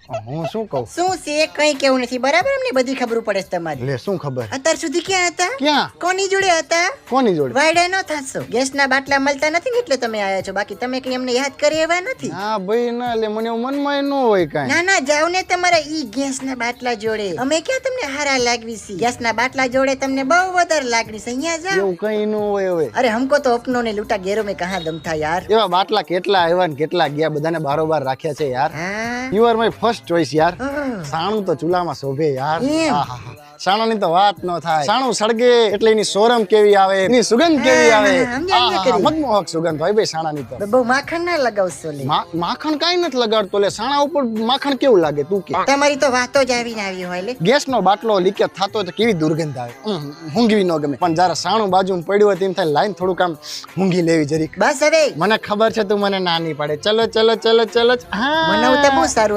હું શું કહું? શું છે કઈ કેવું નથી બરાબર અમને બધી ખબર પડે છે તમારી. લે શું ખબર? અત્યાર સુધી ક્યાં હતા? ક્યાં? કોની જોડે હતા? કોની જોડે? વાયડા ન થશો. ગેસના બાટલા મળતા નથી ને એટલે તમે આયા છો, બાકી તમે કઈ અમને યાદ કરી એવા નથી. હા ભાઈ ના, એટલે મને એવું મનમાં ન હોય કાંઈ. ના ના જાવ ને તમારા ઈ ગેસના બાટલા જોડે. અમે ક્યાં તમને હારા લાગવી છે? ગેસના બાટલા જોડે તમને બહુ વધારે લાગણી છે. અહીંયા જાઓ. એવું કઈ ન હોય હવે. અરે हमको तो अपनों ने लूटा गैरों में कहाँ दम था यार. એવા બાટલા કેટલા આવ્યા ને કેટલા ગયા, બધાને બારોબાર રાખ્યા છે યાર. हाँ you are my first choice યાર. ओह, સાણું તો ચૂલામાં શોભે યાર. એમ. આહાહા. સાણાની તો વાત ન થાય. સાણું સળગે એટલે એની સોરમ કેવી આવે, એની સુગંધ કેવી આવે. સમજ્યા આહાહા, કરી. મનમોહક સુગંધ હોય ભાઈ સાણાની તો. બહુ માખણ ના લગાવશો લે. માખણ કાઈ નથી લગાડતો લે. સાણા ઉપર માખણ કેવું લાગે તું કે? તમારી તો વાતો જ આવીને આવી હોય લે. ગેસનો બાટલો લીકેજ થતો તો કેવી દુર્ગંધ આવે. ઊંઘવી ન ગમે, પણ જયારે સાણું બાજુમાં પડ્યું હોય તેમ થાય લાઈન થોડુંક આમ ઊંઘી લેવી જરીક. બસ હવે મને ખબર છે તું મને ના નહીં પાડે. ચલો ચલો ચલો ચલો. હા મને તો બહુ સારું